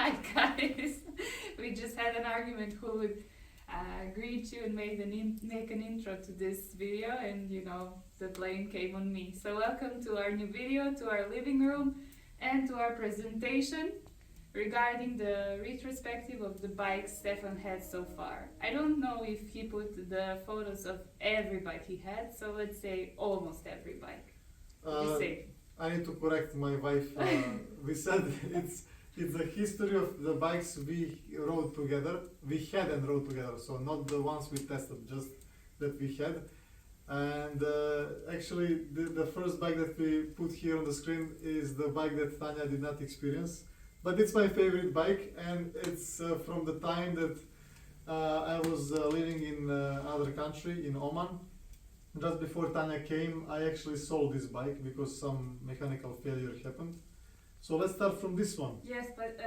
Hi guys! We just had an argument who would greet you and make an intro to this video, and you know, the blame came on me. So welcome to our new video, to our living room, and to our presentation regarding the retrospective of the bikes Stefan had so far. I don't know if he put the photos of every bike he had, so let's say almost every bike. I need to correct my wife. We said it's the history of the bikes we rode together. We had and rode together, so not the ones we tested, just that we had. And actually, the first bike that we put here on the screen is the bike that Tanya did not experience. But it's my favorite bike, and it's from the time that I was living in another country, in Oman. Just before Tanya came, I actually sold this bike because some mechanical failure happened. So let's start from this one. Yes, but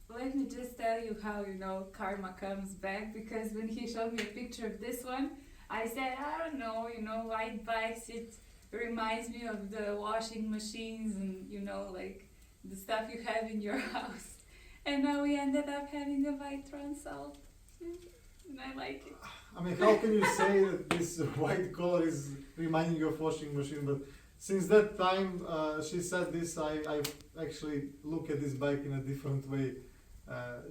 let me just tell you how, you know, karma comes back, because when he showed me a picture of this one, I said, I don't know, you know, white bikes, it reminds me of the washing machines and, you know, like the stuff you have in your house. And now we ended up having a white Transalp. And I like it. I mean, how can you say that this white color is reminding you of washing machine? But since that time she said this, I actually look at this bike in a different way.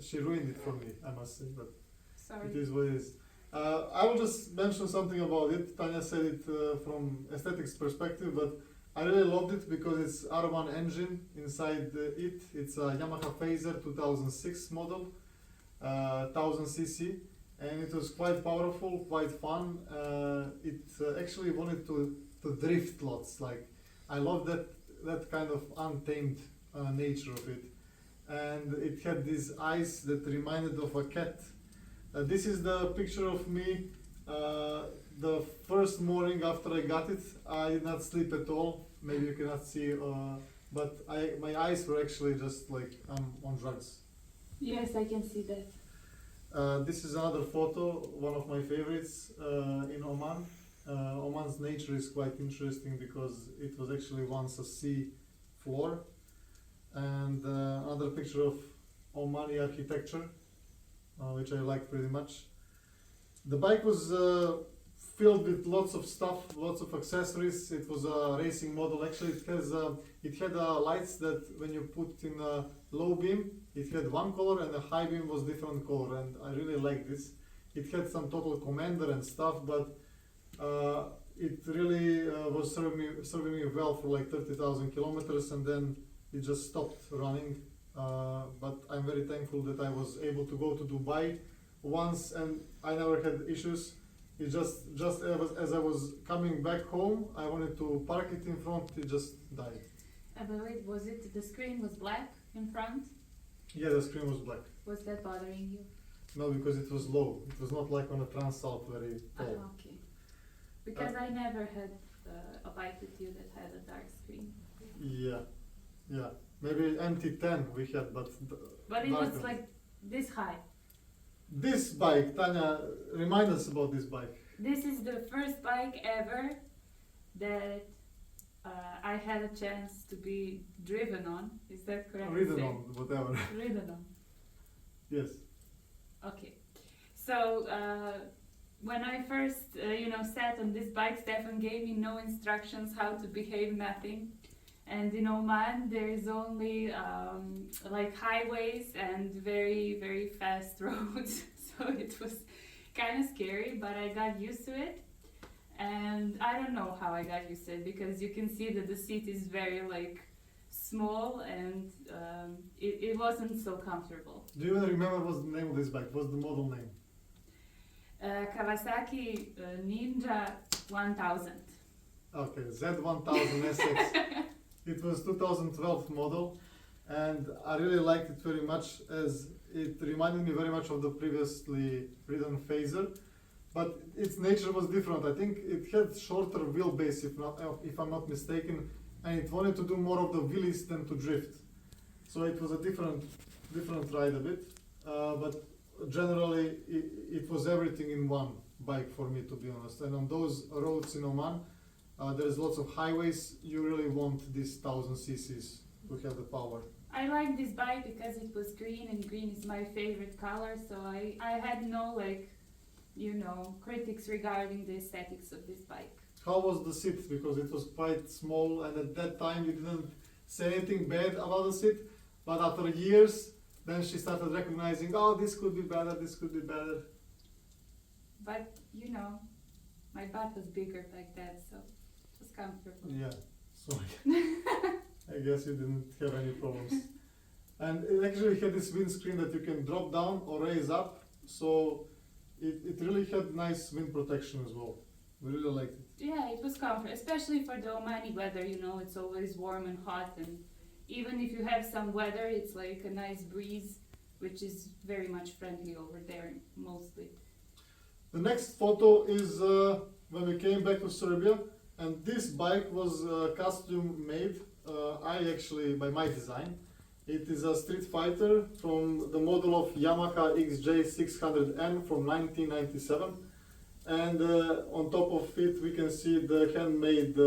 She ruined it for me, I must say, but sorry. It is what it is. I will just mention something about it. Tanya said it from aesthetics perspective, but I really loved it because it's R1 engine inside it. It's a Yamaha Tracer 2006 model, 1000cc. And it was quite powerful, quite fun. It actually wanted to drift lots. Like, I love that kind of untamed nature of it. And it had these eyes that reminded of a cat. This is the picture of me the first morning after I got it. I did not sleep at all. Maybe you cannot see, but my eyes were actually just like I'm on drugs. Yes, I can see that. This is another photo, one of my favorites in Oman. Oman's nature is quite interesting because it was actually once a sea floor. And another picture of Omani architecture, which I like pretty much. The bike was filled with lots of stuff, lots of accessories. It was a racing model. Actually, it had lights that when you put in a low beam, it had one color, and the high beam was different color, and I really like this. It had some total commander and stuff, but it really was serving me well for like 30,000 kilometers, and then it just stopped running. But I'm very thankful that I was able to go to Dubai once, and I never had issues. It just as I was coming back home, I wanted to park it in front. It just died. But wait, was it the screen was black in front? Yeah, the screen was black. Was that bothering you? No, because it was low. It was not like on a Transalp very tall. Okay. Because I never had a bike with you that had a dark screen. Yeah. Maybe MT-10 we had, but it was like this high. This bike, Tanya, remind us about this bike. This is the first bike ever that I had a chance to be driven on. Is that correct? Ridden on, whatever. Ridden on. Yes. Okay. So when I first, sat on this bike, Stefan gave me no instructions how to behave, nothing. And in Oman, there is only like highways and very, very fast roads. So it was kind of scary, but I got used to it. And I don't know how I got used to it, because you can see that the seat is very like small, and it wasn't so comfortable. Do you even remember what's the name of this bike? What's the model name? Kawasaki Ninja 1000. Okay, Z1000 SX. It was 2012 model, and I really liked it very much as it reminded me very much of the previously ridden Tracer, but its nature was different. I think it had shorter wheelbase, if I'm not mistaken, and it wanted to do more of the wheelies than to drift. So it was a different ride a bit, but generally it was everything in one bike for me, to be honest. And on those roads in Oman, there's lots of highways. You really want these 1000 cc's to have the power. I like this bike because it was green, and green is my favorite color, so I had no, like, you know, critics regarding the aesthetics of this bike. How was the seat? Because it was quite small, and at that time you didn't say anything bad about the seat, but after years, then she started recognizing, oh, this could be better, this could be better. But, you know, my butt was bigger back then, so it was comfortable. Yeah, so I guess you didn't have any problems. And it actually had this windscreen that you can drop down or raise up, so it really had nice wind protection as well. We really liked it. Yeah, it was comfortable, especially for the Omani weather, you know, it's always warm and hot, and even if you have some weather, it's like a nice breeze, which is very much friendly over there, mostly. The next photo is when we came back to Serbia, and this bike was custom made, by my design. It is a street fighter from the model of Yamaha XJ600N from 1997. And on top of it we can see the handmade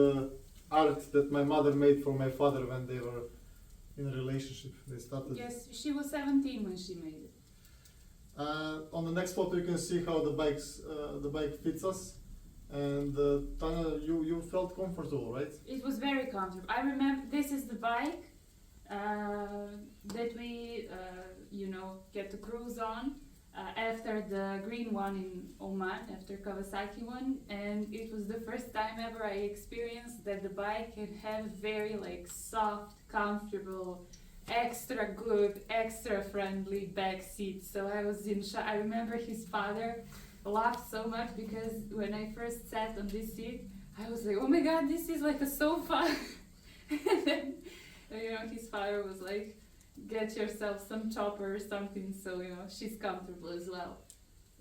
art that my mother made for my father when they were in a relationship. They started. Yes, she was 17 when she made it. On the next photo you can see how the bike fits us. And Tanya, you felt comfortable, right? It was very comfortable. I remember this is the bike that we, you know, get to cruise on. After the green one in Oman, after Kawasaki one, and it was the first time ever I experienced that the bike can have very like soft, comfortable, extra good, extra friendly back seats. So I was in shock. I remember his father laughed so much because when I first sat on this seat, I was like, oh my god, this is like a sofa. And then, you know, his father was like, get yourself some chopper or something, so you know she's comfortable as well.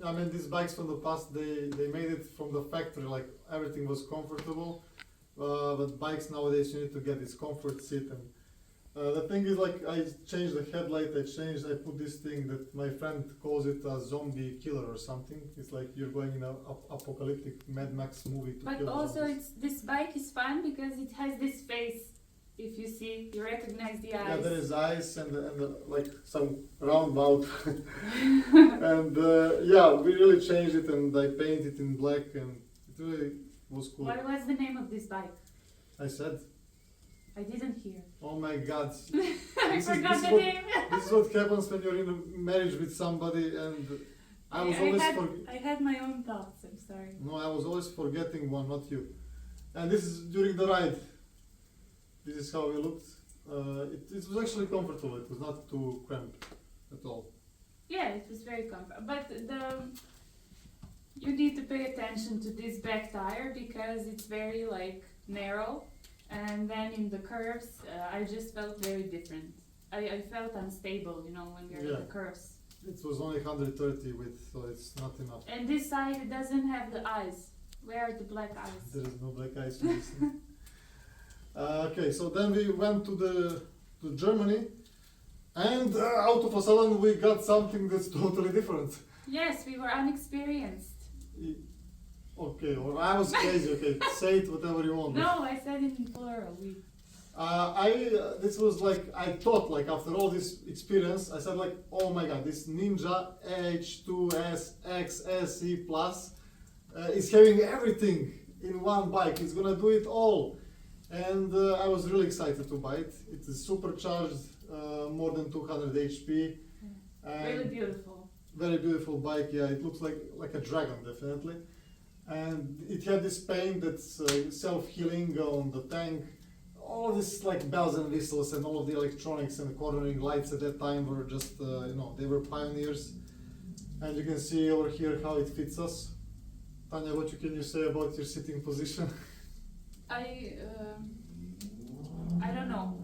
I mean, these bikes from the past, they made it from the factory, like everything was comfortable. But bikes nowadays, you need to get this comfort seat. And the thing is, like, I changed the headlight, I put this thing that my friend calls it a zombie killer or something. It's like you're going in an apocalyptic Mad Max movie to But kill also, zombies. this bike is fun because it has this face. If you see, you recognize the eyes. Yeah, there is eyes and like some round mouth. And yeah, we really changed it, and I painted it in black, and it really was cool. What was the name of this bike? I said, I didn't hear. oh my god. I forgot this the what, name. This is what happens when you're in a marriage with somebody, and I had my own thoughts, I'm sorry. No, I was always forgetting one, not you. And this is during the ride. This is how we looked. It was actually comfortable. It was not too cramped at all. Yeah, it was very comfortable. But you need to pay attention to this back tire because it's very like narrow, and then in the curves, I just felt very different. I felt unstable, you know, when you're in the curves. It was only 130 width, so it's not enough. And this side, it doesn't have the eyes. Where are the black eyes? There is no black eyes for this. Okay, so then we went to Germany, and out of a sudden we got something that's totally different. Yes, we were unexperienced. Okay, or I was crazy. Okay, say it whatever you want. No, I said it in plural. This was like, I thought, like, after all this experience, I said like, oh my god, this Ninja H2SXSE Plus is having everything in one bike. It's gonna do it all. And I was really excited to buy it. It is supercharged, more than 200 HP. Really beautiful. Very beautiful bike, yeah. It looks like a dragon, definitely. And it had this paint that's self-healing on the tank. All this like bells and whistles and all of the electronics and the cornering lights at that time were just, you know, they were pioneers. And you can see over here how it fits us. Tanya, what can you say about your sitting position? I don't know.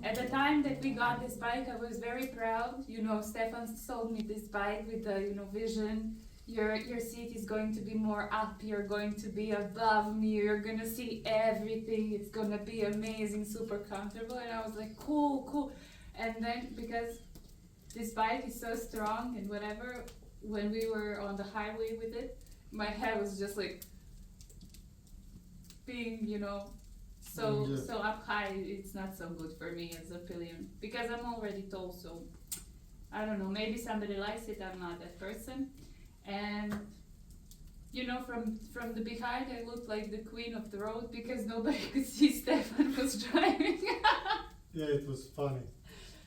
At the time that we got this bike, I was very proud. You know, Stefan sold me this bike with the, you know, vision. Your seat is going to be more up. You're going to be above me. You're gonna see everything. It's gonna be amazing, super comfortable. And I was like, cool. And then because this bike is so strong and whatever, when we were on the highway with it, my head was just like being, you know, So Yeah. so up high, it's not so good for me as a pillion because I'm already tall. So I don't know. Maybe somebody likes it. I'm not that person. And you know, from the behind, I looked like the queen of the road because nobody could see Stefan was driving. Yeah, it was funny.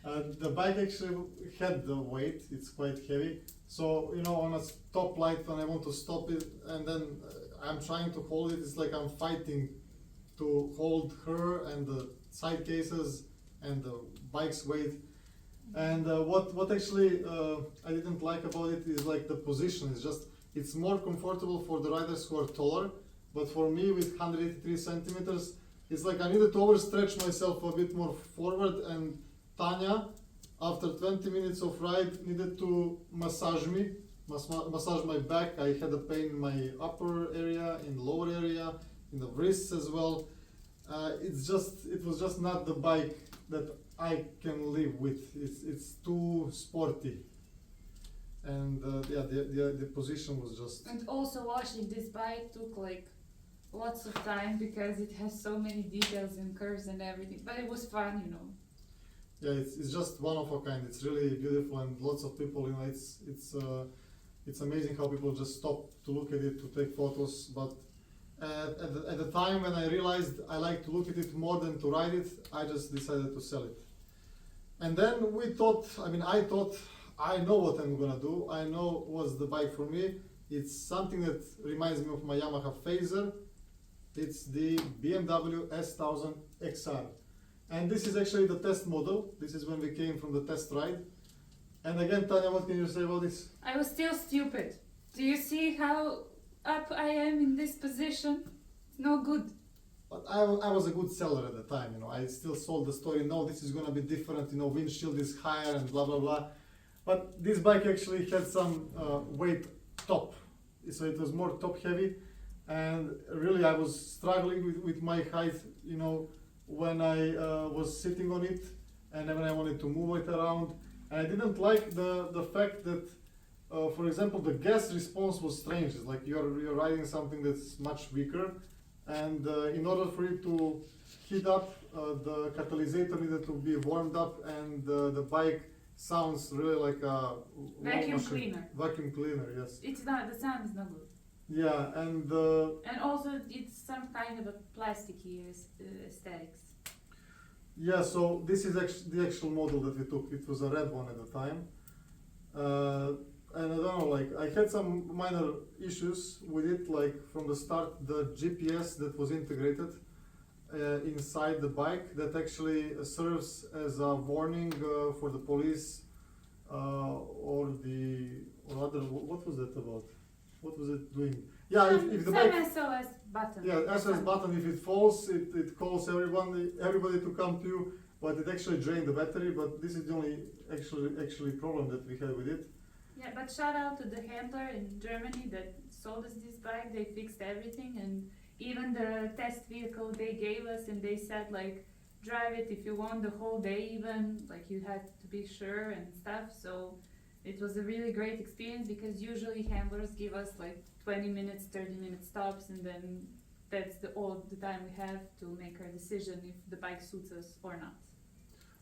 The bike actually had the weight, it's quite heavy. So, you know, on a stoplight when I want to stop it and then I'm trying to hold it, it's like I'm fighting to hold her and the side cases and the bike's weight. And what actually I didn't like about it is like the position. It's more comfortable for the riders who are taller, but for me with 183 centimeters, it's like I needed to overstretch myself a bit more forward, and Tanya, after 20 minutes of ride, needed to massage me, massage my back. I had a pain in my upper area, in the lower area, in the wrists as well. It was just not the bike that I can live with. It's too sporty. And yeah, the position was just. And also washing this bike took like lots of time because it has so many details and curves and everything. But it was fun, you know. Yeah, it's just one of a kind. It's really beautiful, and lots of people, you know, it's amazing how people just stop to look at it, to take photos. But at the time when I realized I like to look at it more than to ride it, I just decided to sell it. And then I thought, I know what I'm gonna do. I know what's the bike for me. It's something that reminds me of my Yamaha Tracer. It's the BMW S1000XR. And this is actually the test model. This is when we came from the test ride. And again, Tanya, what can you say about this? I was still stupid. Do you see how up I am in this position? It's no good. But I was a good seller at the time, you know. I still sold the story, no, this is gonna be different, you know, windshield is higher and blah, blah, blah. But this bike actually had some weight top. So it was more top heavy. And really I was struggling with my height, you know, when I was sitting on it and then when I wanted to move it around. And I didn't like the fact that, for example, the gas response was strange. It's like you're riding something that's much weaker, and in order for it to heat up, the catalysator needed to be warmed up, and the bike sounds really like a Vacuum cleaner. Vacuum cleaner, yes. It's not, the sound is not good. Yeah, and also it's some kind of a plasticky aesthetics. yeah, so this is the actual model that we took. It was a red one at the time. And I don't know, like I had some minor issues with it, like from the start, the GPS that was integrated inside the bike that actually serves as a warning for the police or other, what was that about? What was it doing? Yeah, if the bike, SOS button. yeah, SOS button, if it falls, it calls everybody to come to you, but it actually drained the battery. But this is the only actually problem that we had with it. Yeah, but shout out to the handler in Germany that sold us this bike. They fixed everything, and even the test vehicle they gave us, and they said like, drive it if you want the whole day even, like you had to be sure and stuff. So it was a really great experience because usually handlers give us like 20 minutes, 30-minute stops, and then that's all the time we have to make our decision if the bike suits us or not.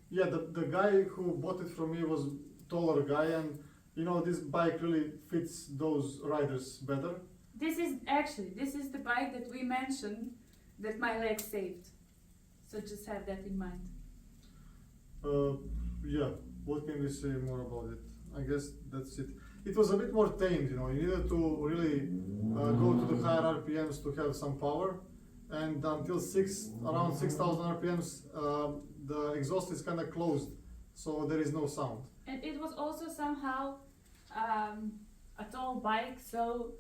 Yeah, the guy who bought it from me was taller guy, and you know, this bike really fits those riders better. This is the bike that we mentioned that my leg saved. So just have that in mind. Yeah, what can we say more about it? I guess that's it. It was a bit more tamed, you know. You needed to really go to the higher RPMs to have some power, and until around 6,000 RPMs, the exhaust is kind of closed, so there is no sound. And it was also somehow a tall bike, so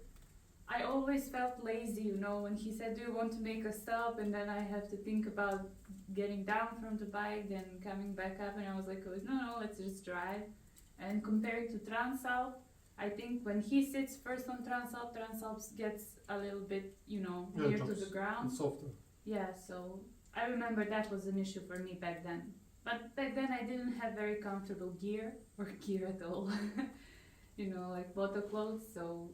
I always felt lazy, you know, when he said, do you want to make a stop? And then I have to think about getting down from the bike, then coming back up, and I was like, no, let's just drive. And compared to Transalp, I think when he sits first on Transalp gets a little bit, you know, near to the ground. It's softer. Yeah, so I remember that was an issue for me back then. But back then I didn't have very comfortable gear, or gear at all, you know, like motor clothes, so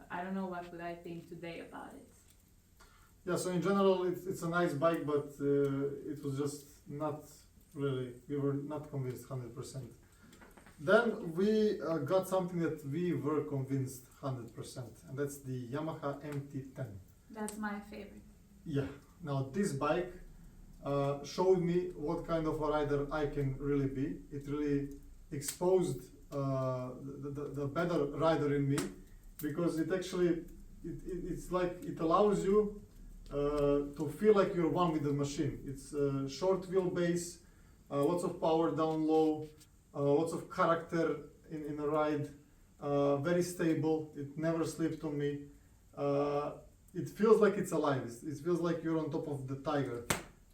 I don't know what would I think today about it. Yeah, so in general, it's a nice bike, but it was just not really, we were not convinced 100%. Then we got something that we were convinced 100%, and that's the Yamaha MT-10. That's my favorite. Yeah, now this bike showed me what kind of a rider I can really be. It really exposed the better rider in me, because it actually, it's like, it allows you to feel like you're one with the machine. It's short wheelbase, lots of power down low, lots of character in a ride, very stable, it never slipped on me. It feels like it's alive, it feels like you're on top of the tiger.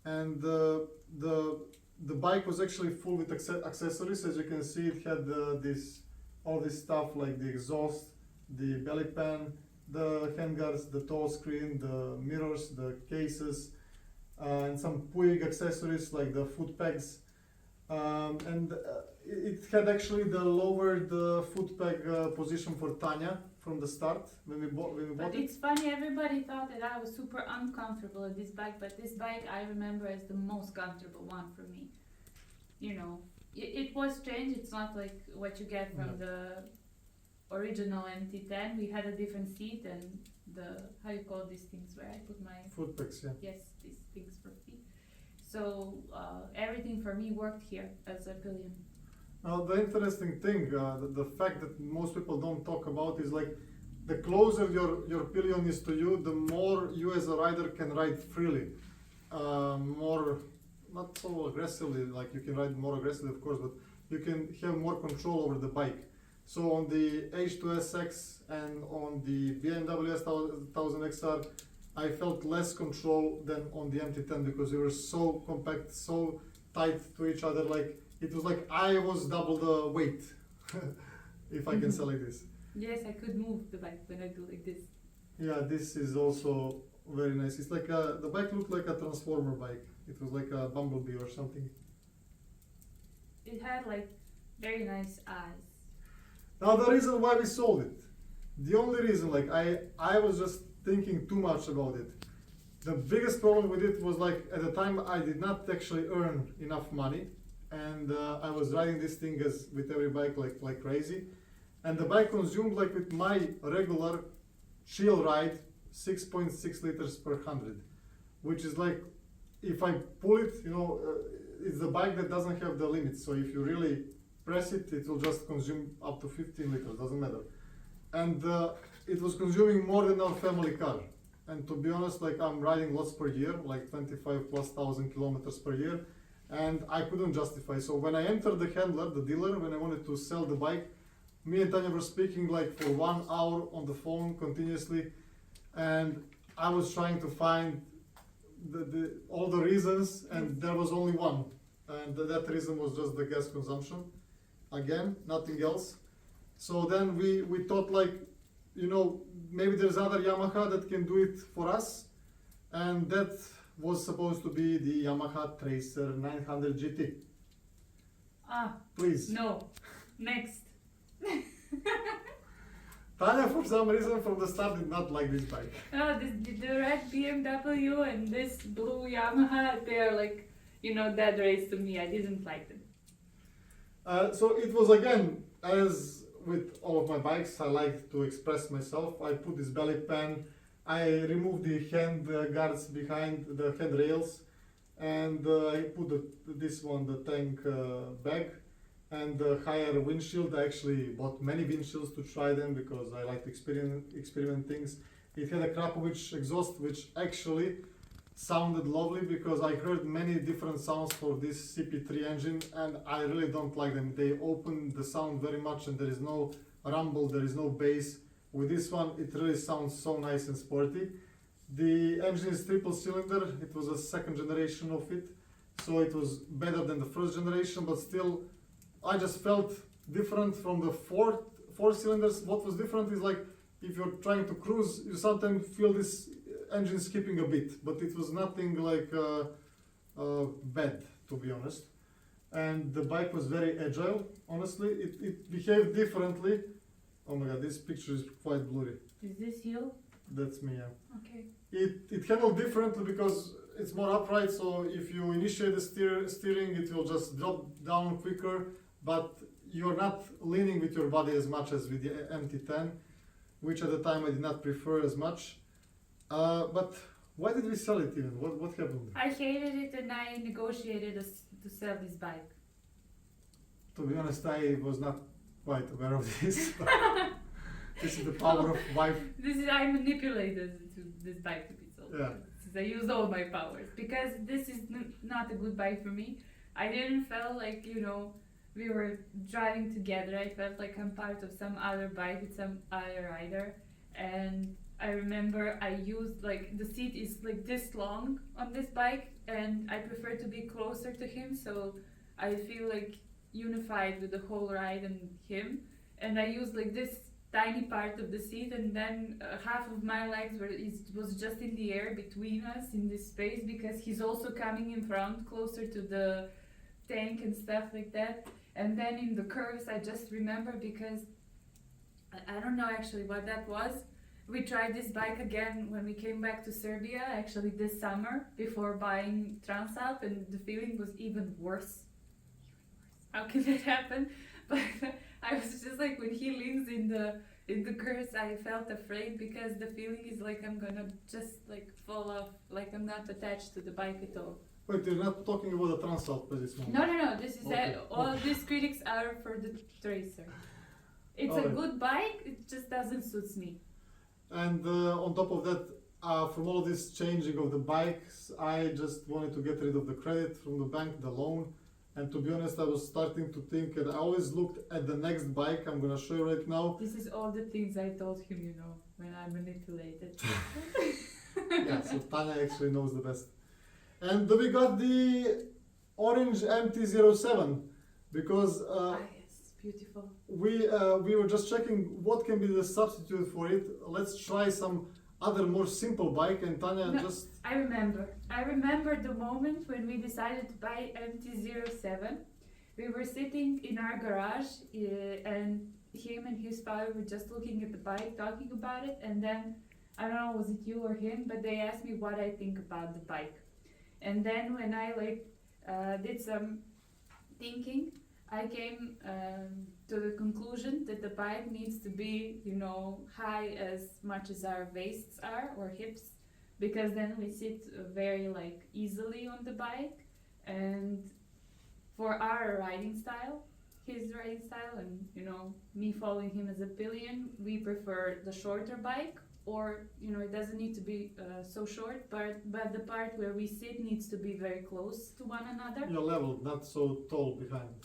And the bike was actually full with accessories. As you can see, it had all this stuff like the exhaust, the belly pan, the handguards, the tow screen, the mirrors, the cases, and some Puig accessories like the foot pegs. It had actually the lowered foot peg position for Tanya from the start when we bought But it. it's funny, everybody thought that I was super uncomfortable with this bike, but this bike I remember as the most comfortable one for me. You know, it was strange, it's not like what you get from the original MT-10. We had a different seat and the, how you call these things where I put my... Foot pegs, yeah. Yes, these things for feet. So everything for me worked here as a pillion. Now the interesting thing, the fact that most people don't talk about is like, the closer your pillion is to you, the more you as a rider can ride freely. More, not so aggressively, like you can ride more aggressively of course, but you can have more control over the bike. So on the H2SX and on the BMW S1000 XR, I felt less control than on the MT-10 because we were so compact, so tight to each other. Like it was like I was double the weight, if I can say like this. Yes, I could move the bike when I do like this. Yeah, this is also very nice. It's like the bike looked like a transformer bike. It was like a bumblebee or something. It had like very nice eyes. Now the reason why we sold it, the only reason, like I was just thinking too much about it. The biggest problem with it was like at the time I did not actually earn enough money, and I was riding this thing as with every bike like crazy, and the bike consumed like with my regular chill ride 6.6 liters per 100, which is like, if I pull it, you know, it's the bike that doesn't have the limit. So if you really press it, it will just consume up to 15 liters, doesn't matter. And it was consuming more than our family car. And to be honest, like I'm riding lots per year, like 25,000+ kilometers per year, and I couldn't justify. So when I entered the handler, the dealer, when I wanted to sell the bike, me and Tanya were speaking like for 1 hour on the phone continuously, and I was trying to find all the reasons, and there was only one, and that reason was just the gas consumption. Again, nothing else. So then we thought like, you know, maybe there's other Yamaha that can do it for us, and that was supposed to be the Yamaha Tracer 900 GT. Ah, Please. no. Next. Tanya, for some reason, from the start did not like this bike. No, the red BMW and this blue Yamaha, they are like, you know, dead race to me. I didn't like them. So it was again, as with all of my bikes, I like to express myself. I put this belly pan, I removed the hand guards behind the handrails, and I put this one, the tank bag, and the higher windshield. I actually bought many windshields to try them because I like to experiment things. It had a Krapovic exhaust, which actually sounded lovely because I heard many different sounds for this CP3 engine, and I really don't like them. They open the sound very much and there is no rumble, there is no bass. With this one it really sounds so nice and sporty. The engine is triple cylinder, it was a second generation of it, so it was better than the first generation, but still I just felt different from the four cylinders. What was different is like if you're trying to cruise, you sometimes feel this engine skipping a bit, but it was nothing like bad, to be honest. And the bike was very agile, honestly. It behaved differently. Oh my god, this picture is quite blurry. Is this you? That's me, yeah. Okay. It handled differently because it's more upright, so if you initiate the steering, it will just drop down quicker, but you're not leaning with your body as much as with the MT-10, which at the time I did not prefer as much. But why did we sell it even? What happened? I hated it and I negotiated to sell this bike. To be honest, I was not quite aware of this. But this is the power of wife. I manipulated this bike to be sold. Yeah. I used all my powers because this is not a good bike for me. I didn't feel like, you know, we were driving together. I felt like I'm part of some other bike with some other rider. And I remember I used, like, the seat is like this long on this bike and I prefer to be closer to him, so I feel like unified with the whole ride and him. And I used like this tiny part of the seat, and then half of my legs was just in the air between us in this space, because he's also coming in front closer to the tank and stuff like that. And then in the curves, I just remember, because I don't know actually what that was. We tried this bike again when we came back to Serbia, actually this summer, before buying Transalp, and the feeling was even worse. How can that happen? But I was just like, when he leans in the curves, I felt afraid, because the feeling is like I'm gonna just like fall off, like I'm not attached to the bike at all. Wait, you're not talking about the Transalp at this moment? No, this is Okay. all these critics are for the Tracer. It's a Alright. good bike, it just doesn't suit me. And on top of that, from all this changing of the bikes, I just wanted to get rid of the credit from the bank, the loan. And to be honest, I was starting to think, and I always looked at the next bike I'm gonna show you right now. This is all the things I told him, you know, when I manipulated. Yeah, so Tanya actually knows the best. And we got the orange MT-07, because Yes, beautiful. we were just checking what can be the substitute for it. Let's try some other more simple bike, and Tanya No. just... I remember the moment when we decided to buy MT-07. We were sitting in our garage and him and his father were just looking at the bike, talking about it, and then, I don't know, was it you or him, but they asked me what I think about the bike. And then when I did some thinking, I came to the conclusion that the bike needs to be, you know, high as much as our waists are, or hips, because then we sit very easily on the bike. And for our riding style, his riding style, and you know, me following him as a pillion, we prefer the shorter bike, or you know, it doesn't need to be so short, but the part where we sit needs to be very close to one another. You're leveled, not so tall behind.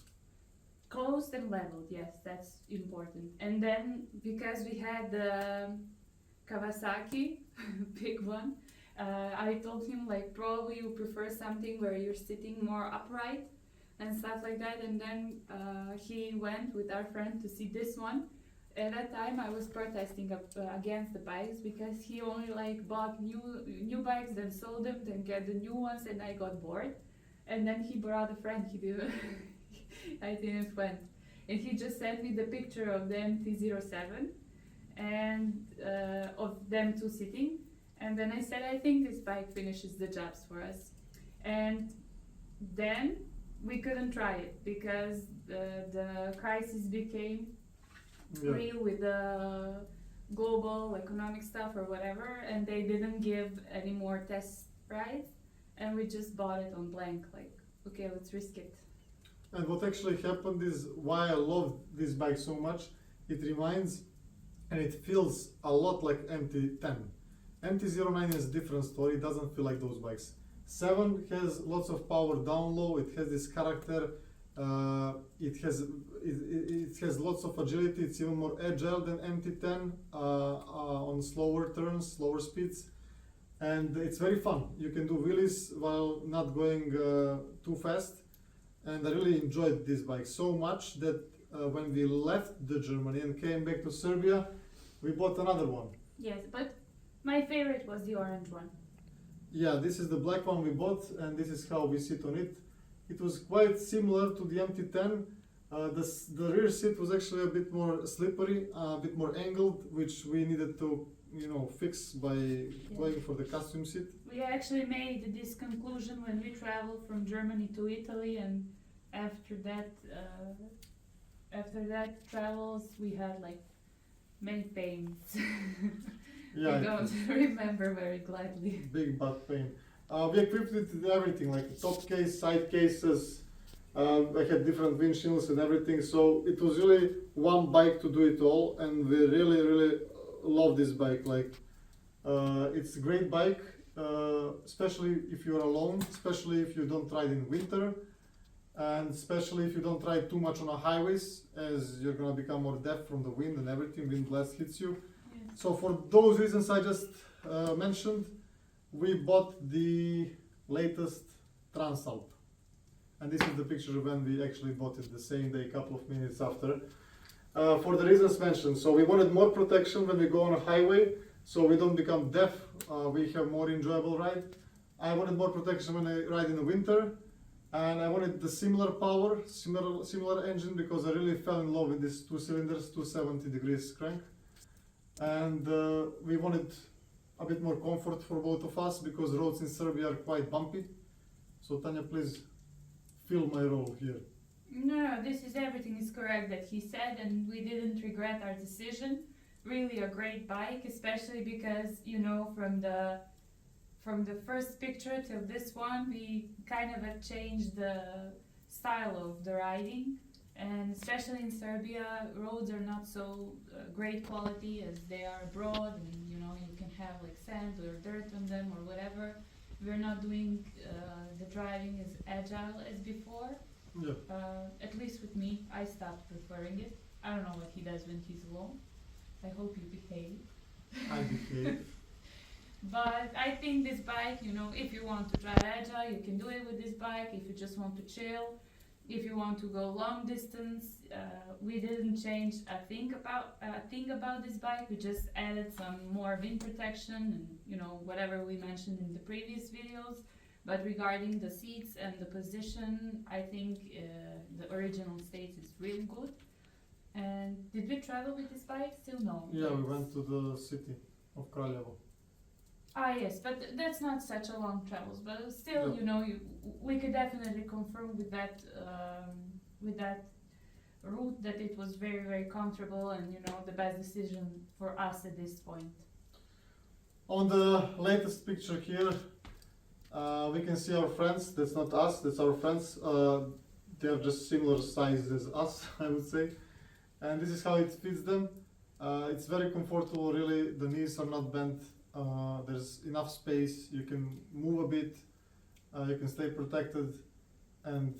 Closed and leveled, yes, that's important. And then, because we had the Kawasaki, big one, I told him probably you prefer something where you're sitting more upright and stuff like that. And then he went with our friend to see this one. At that time I was protesting against the bikes, because he only bought new bikes, then sold them, then get the new ones, and I got bored. And then he brought a friend, he didn't I didn't went. And he just sent me the picture of the MT-07 and of them two sitting. And then I said, I think this bike finishes the jobs for us. And then we couldn't try it, because the crisis became real with the global economic stuff or whatever, and they didn't give any more test rides, and we just bought it on blank, okay, let's risk it. And what actually happened is why I love this bike so much. It reminds and it feels a lot like MT-10. MT-09 is a different story, it doesn't feel like those bikes. 7 has lots of power down low, it has this character, it has lots of agility, it's even more agile than MT-10 on slower turns, slower speeds. And it's very fun, you can do wheelies while not going too fast. And I really enjoyed this bike so much that when we left Germany and came back to Serbia, we bought another one. Yes, but my favorite was the orange one. Yeah, this is the black one we bought, and this is how we sit on it. It was quite similar to the MT-10. The rear seat was actually a bit more slippery, a bit more angled, which we needed to you know, fix by going for the custom seat. We actually made this conclusion when we traveled from Germany to Italy, and after that travels, we had like many pains. Yeah, I don't remember very gladly. big butt pain. We equipped it with everything, like the top case, side cases. I had different windshields and everything, so it was really one bike to do it all, and we really love this bike. Like, it's a great bike, especially if you're alone, especially if you don't ride in winter, and especially if you don't ride too much on the highways, as you're gonna become more deaf from the wind and everything. Wind blast hits you. Yeah. So for those reasons I just mentioned, we bought the latest Transalp. And this is the picture when we actually bought it, the same day, couple of minutes after. For the reasons mentioned. So we wanted more protection when we go on a highway, so we don't become deaf, we have more enjoyable ride. I wanted more protection when I ride in the winter, and I wanted the similar power, similar engine, because I really fell in love with this 2 cylinders, 270 degrees crank. And we wanted a bit more comfort for both of us, because roads in Serbia are quite bumpy. So Tanya, please fill my role here. No, this is everything is correct that he said, and we didn't regret our decision. Really a great bike, especially because, you know, from the first picture till this one, we kind of have changed the style of the riding, and especially in Serbia, roads are not so great quality as they are abroad, and you know, you can have like sand or dirt on them or whatever. We're not doing the driving as agile as before. Yeah. At least with me, I stopped preferring it. I don't know what he does when he's alone. I hope you behave. I behave. But I think this bike, you know, if you want to drive agile, you can do it with this bike. If you just want to chill, if you want to go long distance, we didn't change a thing about this bike. We just added some more wind protection and, you know, whatever we mentioned in the previous videos. But regarding the seats and the position, I think the original state is really good. And did we travel with this bike? Still no. Yeah, we went to the city of Kraljevo. Ah yes, but that's not such a long travels. But still, Yeah. you know, we could definitely confirm with that route that it was very comfortable and, you know, the best decision for us at this point. On the latest picture here, we can see our friends. That's not us, that's our friends. They are just similar size as us, I would say. And this is how it fits them. It's very comfortable, really. The knees are not bent. There's enough space. You can move a bit. You can stay protected. And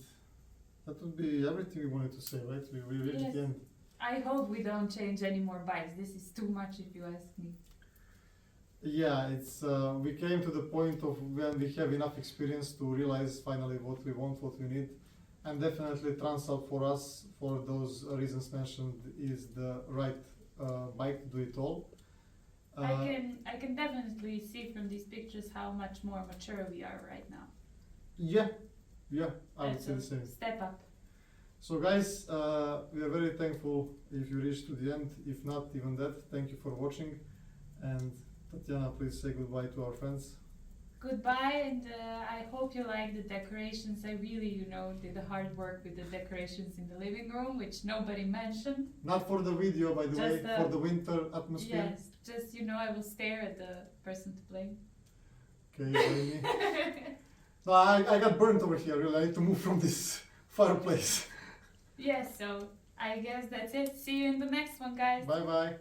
that would be everything we wanted to say, right? We reached Yes. the end. I hope we don't change any more bikes. This is too much if you ask me. Yeah, it's we came to the point of when we have enough experience to realize finally what we want, what we need, and definitely Transalp for us, for those reasons mentioned, is the right bike to do it all. I can definitely see from these pictures how much more mature we are right now. Yeah, I would That's say a the same. step up. So guys, we are very thankful if you reached to the end. If not even that, thank you for watching. And Tatiana, please say goodbye to our friends. Goodbye, and I hope you like the decorations. I really, you know, did the hard work with the decorations in the living room, which nobody mentioned. Not for the video, by the way, Just, for the winter atmosphere. Yes, just, you know, I will stare at the person to blame. Okay, blame me. No, I got burnt over here, really. I need to move from this fireplace. Yes, so I guess that's it. See you in the next one, guys. Bye bye.